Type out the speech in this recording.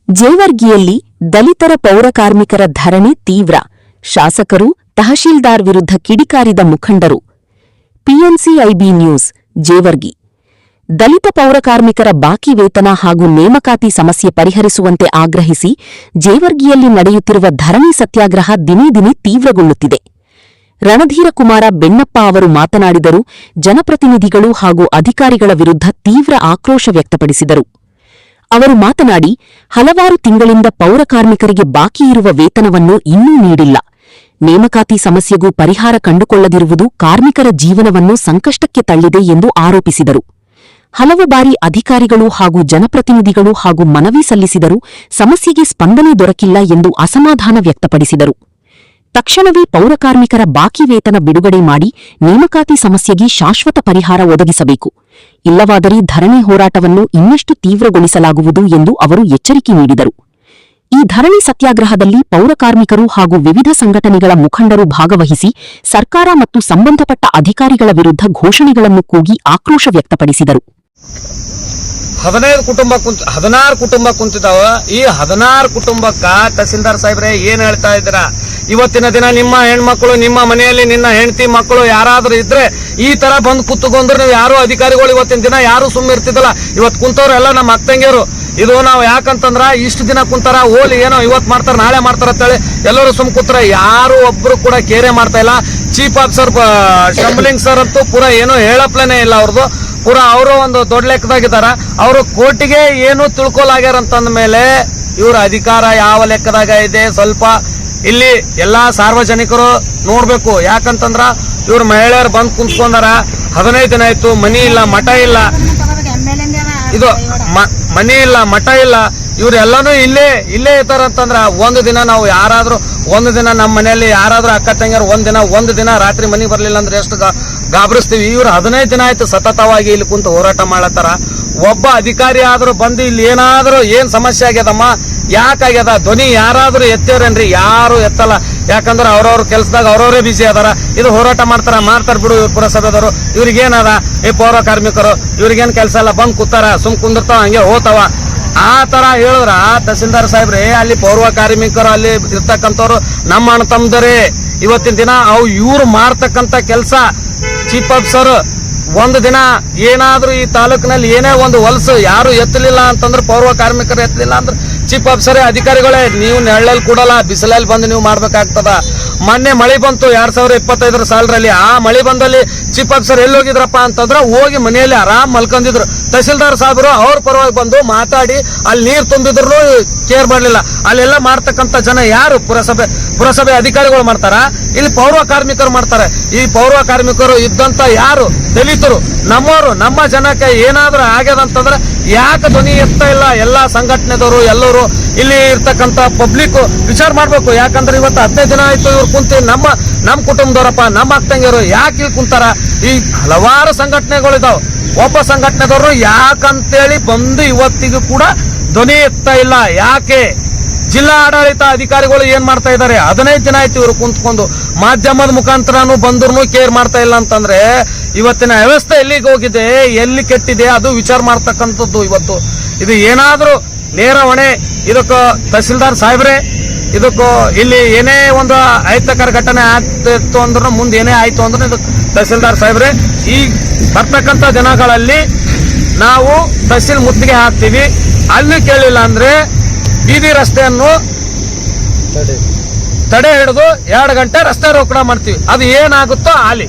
ಜೇವರ್ಗಿಯಲ್ಲಿ ದಲಿತರ ಪೌರಕಾರ್ಮಿಕರ ಧರಣಿ ತೀವ್ರ, ಶಾಸಕರು ತಹಶೀಲ್ದಾರ್ ವಿರುದ್ಧ ಕಿಡಿಕಾರಿದ ಮುಖಂಡರು. ಪಿಎನ್ಸಿಐಬಿ ನ್ಯೂಸ್, ಜೇವರ್ಗಿ. ದಲಿತ ಪೌರಕಾರ್ಮಿಕರ ಬಾಕಿ ವೇತನ ಹಾಗೂ ನೇಮಕಾತಿ ಸಮಸ್ಯೆ ಪರಿಹರಿಸುವಂತೆ ಆಗ್ರಹಿಸಿ ಜೇವರ್ಗಿಯಲ್ಲಿ ನಡೆಯುತ್ತಿರುವ ಧರಣಿ ಸತ್ಯಾಗ್ರಹ ದಿನೇ ದಿನೇ ತೀವ್ರಗೊಳ್ಳುತ್ತಿದೆ. ರಣಧೀರ ಕುಮಾರ ಬೆನ್ನಪ್ಪ ಅವರು ಮಾತನಾಡಿದರು. ಜನಪ್ರತಿನಿಧಿಗಳು ಹಾಗೂ ಅಧಿಕಾರಿಗಳ ವಿರುದ್ಧ ತೀವ್ರ ಆಕ್ರೋಶ ವ್ಯಕ್ತಪಡಿಸಿದರು. ಅವರು ಮಾತನಾಡಿ, ಹಲವಾರು ತಿಂಗಳಿಂದ ಪೌರಕಾರ್ಮಿಕರಿಗೆ ಬಾಕಿ ಇರುವ ವೇತನವನ್ನು ಇನ್ನೂ ನೀಡಿಲ್ಲ. ನೇಮಕಾತಿ ಸಮಸ್ಯೆಗೂ ಪರಿಹಾರ ಕಂಡುಕೊಳ್ಳದಿರುವುದು ಕಾರ್ಮಿಕರ ಜೀವನವನ್ನು ಸಂಕಷ್ಟಕ್ಕೆ ತಳ್ಳಿದೆ ಎಂದು ಆರೋಪಿಸಿದರು. ಹಲವು ಬಾರಿ ಅಧಿಕಾರಿಗಳು ಹಾಗೂ ಜನಪ್ರತಿನಿಧಿಗಳು ಹಾಗೂ ಮನವಿ ಸಲ್ಲಿಸಿದರೂ ಸಮಸ್ಯೆಗೆ ಸ್ಪಂದನೆ ದೊರಕಿಲ್ಲ ಎಂದು ಅಸಮಾಧಾನ ವ್ಯಕ್ತಪಡಿಸಿದರು. ತಕ್ಷಣವೇ ಪೌರಕಾರ್ಮಿಕರ ಬಾಕಿ ವೇತನ ಬಿಡುಗಡೆ ಮಾಡಿ ನೇಮಕಾತಿ ಸಮಸ್ಯೆಗೆ ಶಾಶ್ವತ ಪರಿಹಾರ ಒದಗಿಸಬೇಕು. ಇಲ್ಲವಾದರೆ ಧರಣಿ ಹೋರಾಟವನ್ನು ಇನ್ನಷ್ಟು ತೀವ್ರಗೊಳಿಸಲಾಗುವುದು ಎಂದು ಅವರು ಎಚ್ಚರಿಕೆ ನೀಡಿದರು. ಈ ಧರಣಿ ಸತ್ಯಾಗ್ರಹದಲ್ಲಿ ಪೌರಕಾರ್ಮಿಕರು ಹಾಗೂ ವಿವಿಧ ಸಂಘಟನೆಗಳ ಮುಖಂಡರು ಭಾಗವಹಿಸಿ ಸರ್ಕಾರ ಮತ್ತು ಸಂಬಂಧಪಟ್ಟ ಅಧಿಕಾರಿಗಳ ವಿರುದ್ಧ ಘೋಷಣೆಗಳನ್ನು ಕೂಗಿ ಆಕ್ರೋಶ ವ್ಯಕ್ತಪಡಿಸಿದರು. 16 ಕುಟುಂಬ ಕುಂತಿದಾವ. ಈ 16 ಕುಟುಂಬಕ್ಕ ತಹಸೀಲ್ದಾರ್ ಸಾಹೇಬ್ರೆ ಏನ್ ಹೇಳ್ತಾ ಇದ್ದೀರಾ? ಇವತ್ತಿನ ದಿನ ನಿಮ್ಮ ಹೆಣ್ಮಕ್ಳು, ನಿಮ್ಮ ಮನೆಯಲ್ಲಿ ನಿನ್ನ ಹೆಂಡತಿ ಮಕ್ಕಳು ಯಾರಾದ್ರೂ ಇದ್ರೆ ಈ ತರ ಬಂದು ಕುತ್ತುಕೊಂಡ್ರೆ ನೀವು ಯಾರು ಅಧಿಕಾರಿಗಳು ಇವತ್ತಿನ ದಿನ ಯಾರು ಸುಮ್ಮಿರ್ತಿದ್ದಲ್ಲ. ಇವತ್ತು ಕುಂತವ್ರೆಲ್ಲ ನಮ್ಮ ಅಕ್ಕಂಗಿಯರು. ಇದು ನಾವು ಯಾಕಂತಂದ್ರ ಇಷ್ಟು ದಿನ ಕುಂತಾರ, ಓಲಿ ಏನೋ ಇವತ್ತು ಮಾಡ್ತಾರ ನಾಳೆ ಮಾಡ್ತಾರ ಅಂತೇಳಿ ಎಲ್ಲರೂ ಸುಮ್ ಕೂತ್ರ ಯಾರು ಒಬ್ರು ಕೂಡ ಕೇರೆ ಮಾಡ್ತಾ ಇಲ್ಲ. ಚೀಫ್ ಆಫೀಸರ್ ಶಂಬಲಿಂಗ್ ಸರ್ ಅಂತೂ ಪೂರಾ ಏನೋ ಹೇಳಪ್ಲೇನೆ ಇಲ್ಲ ಅವ್ರದ್ದು. ಪೂರಾ ಅವರು ಒಂದು ದೊಡ್ಡ ಲೆಕ್ಕದಾಗಿದ್ದಾರ. ಅವರು ಕೋರ್ಟಿಗೆ ಏನು ತಿಳ್ಕೊಲಾಗ್ಯಾರಂತಂದ ಮೇಲೆ ಇವ್ರ ಅಧಿಕಾರ ಯಾವ ಲೆಕ್ಕದಾಗ ಇದೆ ಸ್ವಲ್ಪ ಇಲ್ಲಿ ಎಲ್ಲಾ ಸಾರ್ವಜನಿಕರು ನೋಡ್ಬೇಕು. ಯಾಕಂತಂದ್ರ ಇವ್ರ ಮಹಿಳೆಯರು ಬಂದ್ ಕುಂತ್ಕೊಂಡಾರ. 15 ದಿನ ಆಯ್ತು, ಮನಿ ಇಲ್ಲ, ಮಠ ಇಲ್ಲ, ಇದು ಮನಿ ಇಲ್ಲ, ಮಠ ಇಲ್ಲ. ಇವ್ರೆಲ್ಲಾನು ಇಲ್ಲೇ ಇರ್ತಾರಂತಂದ್ರ ಒಂದು ದಿನ ನಾವು ಯಾರಾದ್ರೂ ಒಂದು ದಿನ ನಮ್ಮ ಮನೆಯಲ್ಲಿ ಯಾರಾದ್ರೂ ಅಕ್ಕ ತಂಗಿಯರು ಒಂದು ದಿನ ರಾತ್ರಿ ಮನೆಗೆ ಬರ್ಲಿಲ್ಲ ಅಂದ್ರೆ ಎಷ್ಟು ಗಾಬರಿಸ್ತೀವಿ. ಇವ್ರು 15 ದಿನ ಆಯ್ತು ಸತತವಾಗಿ ಇಲ್ಲಿ ಕುಂತು ಹೋರಾಟ ಮಾಡತ್ತಾರ. ಒಬ್ಬ ಅಧಿಕಾರಿ ಆದ್ರೂ ಬಂದು ಇಲ್ಲಿ ಏನಾದ್ರೂ ಏನ್ ಸಮಸ್ಯೆ ಆಗ್ಯದಮ್ಮ, ಯಾಕಾಗ್ಯದ ಧ್ವನಿ ಯಾರಾದ್ರೂ ಎತ್ತೇವ್ರೇನ್ರಿ? ಯಾರು ಎತ್ತಲ್ಲ. ಯಾಕಂದ್ರೆ ಅವ್ರವ್ರ ಕೆಲ್ಸದಾಗ ಅವ್ರವರೇ ಬಿಸಿ ಅದಾರ. ಇದು ಹೋರಾಟ ಮಾಡ್ತಾರ ಬಿಡು ಪುರಸಭೆದವರು. ಇವ್ರಿಗೇನದ ಈ ಪೌರ ಕಾರ್ಮಿಕರು ಇವ್ರಿಗೇನ್ ಕೆಲ್ಸ ಇಲ್ಲ, ಬಂದ್ ಕೂತಾರ, ಸುಮ್ ಕುಂದಿರ್ತಾವ, ಹಂಗೆ ಹೋತಾವ. ಆ ತರ ಹೇಳಿದ್ರ ತಹಸೀಲ್ದಾರ್ ಸಾಹೇಬ್ರೆ, ಅಲ್ಲಿ ಪೌರ ಕಾರ್ಮಿಕರು ಅಲ್ಲಿ ಇರ್ತಕ್ಕಂಥವ್ರು ನಮ್ಮ ಅಣ್ಣ ತಮ್ಮದರೇ. ಇವತ್ತಿನ ದಿನ ಇವ್ರು ಮಾಡ್ತಕ್ಕಂಥ ಕೆಲಸ ಚೀಫ್ ಆಫೀಸರ್ ಒಂದು ದಿನ ಏನಾದ್ರೂ ಈ ತಾಲೂಕಿನಲ್ಲಿ ಏನೇ ಒಂದು ಹೊಲಸು ಯಾರು ಎತ್ತಲಿಲ್ಲ ಅಂತಂದ್ರೆ, ಪೌರ ಕಾರ್ಮಿಕರು ಎತ್ತಲಿಲ್ಲ ಅಂದ್ರೆ ಚೀಫ್ ಆಫೀಸರೇ ಅಧಿಕಾರಿಗಳೇ ನೀವು ನೆಳ್ಳಲ್ಲಿ ಕೂಡಲ್ಲ, ಬಿಸಿಲಲ್ಲಿ ಬಂದು ನೀವು ಮಾಡ್ಬೇಕಾಗ್ತದ. ಮೊನ್ನೆ ಮಳೆ ಬಂತು 2025 ಸಾಲರಲ್ಲಿ. ಆ ಮಳೆ ಬಂದಲ್ಲಿ ಚೀಫ್ ಆಫೀಸರ್ ಎಲ್ಲಿ ಹೋಗಿದ್ರಪ್ಪ ಅಂತಂದ್ರೆ ಹೋಗಿ ಮನೆಯಲ್ಲಿ ಆರಾಮ್ ಮಲ್ಕೊಂಡಿದ್ರು. ತಹಸೀಲ್ದಾರ್ ಸಾಹೇಬರು ಅವ್ರ ಪರವಾಗಿ ಬಂದು ಮಾತಾಡಿ ಅಲ್ಲಿ ನೀರು ತುಂಬಿದ್ರು ಕೇರ್ ಮಾಡಲಿಲ್ಲ. ಅಲ್ಲೆಲ್ಲ ಮಾಡ್ತಕ್ಕಂಥ ಜನ ಯಾರು? ಪುರಸಭೆ ಅಧಿಕಾರಿಗಳು ಮಾಡ್ತಾರ, ಇಲ್ಲಿ ಪೌರ ಕಾರ್ಮಿಕರು ಮಾಡ್ತಾರೆ. ಈ ಪೌರ ಕಾರ್ಮಿಕರು ಇದ್ದಂತ ಯಾರು ದಲಿತರು ನಮ್ಮವರು, ನಮ್ಮ ಜನಕ್ಕೆ ಏನಾದ್ರೂ ಆಗ್ಯದಂತಂದ್ರೆ ಯಾಕೆ ಧ್ವನಿ ಎತ್ತಾ ಇಲ್ಲ? ಎಲ್ಲಾ ಸಂಘಟನೆದವರು ಎಲ್ಲರೂ ಇಲ್ಲಿ ಇರ್ತಕ್ಕಂಥ ಪಬ್ಲಿಕ್ ವಿಚಾರ ಮಾಡ್ಬೇಕು. ಯಾಕಂದ್ರೆ ಇವತ್ತು 15 ದಿನ ಆಯ್ತು ಇವ್ರು ಕುಂತಿ ನಮ್ಮ ಕುಟುಂಬದವರಪ್ಪ, ನಮ್ಮ ಅಕ್ಕಂಗಿಯರು ಯಾಕೆ ಇಲ್ಲಿ ಕುಂತಾರ? ಈ ಹಲವಾರು ಸಂಘಟನೆಗಳಿದಾವ್. ಒಬ್ಬ ಸಂಘಟನೆದವರು ಯಾಕಂತೇಳಿ ಬಂದು ಇವತ್ತಿಗೂ ಕೂಡ ಧ್ವನಿ ಎತ್ತಾ ಇಲ್ಲ. ಯಾಕೆ? ಜಿಲ್ಲಾ ಆಡಳಿತ ಅಧಿಕಾರಿಗಳು ಏನ್ ಮಾಡ್ತಾ ಇದ್ದಾರೆ? 15 ದಿನ ಆಯ್ತು ಇವರು ಕುಂತ್ಕೊಂಡು ಮಾಧ್ಯಮದ ಮುಖಾಂತರನು ಬಂದ್ರು ಕೇರ್ ಮಾಡ್ತಾ ಇಲ್ಲ ಅಂತಂದ್ರೆ ಇವತ್ತಿನ ವ್ಯವಸ್ಥೆ ಎಲ್ಲಿಗೆ ಹೋಗಿದೆ, ಎಲ್ಲಿ ಕೆಟ್ಟಿದೆ ಅದು ವಿಚಾರ ಮಾಡ್ತಕ್ಕಂಥದ್ದು. ಇವತ್ತು ಇದು ಏನಾದ್ರೂ ನೇರ ಹೊಣೆ ಇದಕ್ಕೂ ತಹಸೀಲ್ದಾರ್ ಸಾಹೇಬ್ರೆ. ಇದಕ್ಕೂ ಇಲ್ಲಿ ಏನೇ ಒಂದು ಅಹಿತಕರ ಘಟನೆ ಆಗ್ತಿತ್ತು ಅಂದ್ರೂ ಮುಂದೆ ಏನೇ ಆಯ್ತು ಅಂದ್ರೆ ಇದು ತಹಸೀಲ್ದಾರ್ ಸಾಹೇಬ್ರೆ. ಈ ಬರ್ತಕ್ಕಂಥ ದಿನಗಳಲ್ಲಿ ನಾವು ತಹಸೀಲ್ ಮುತ್ತಿಗೆ ಹಾಕ್ತೀವಿ. ಅಲ್ಲಿ ಕೇಳಿಲ್ಲ ಅಂದ್ರೆ ಬೀದಿ ರಸ್ತೆಯನ್ನು ತಡೆ ಹಿಡಿದು 2 ಗಂಟೆ ರಸ್ತೆ ರೋಕಡ ಮಾಡ್ತೀವಿ. ಅದು ಏನಾಗುತ್ತೋ ಆಲಿ.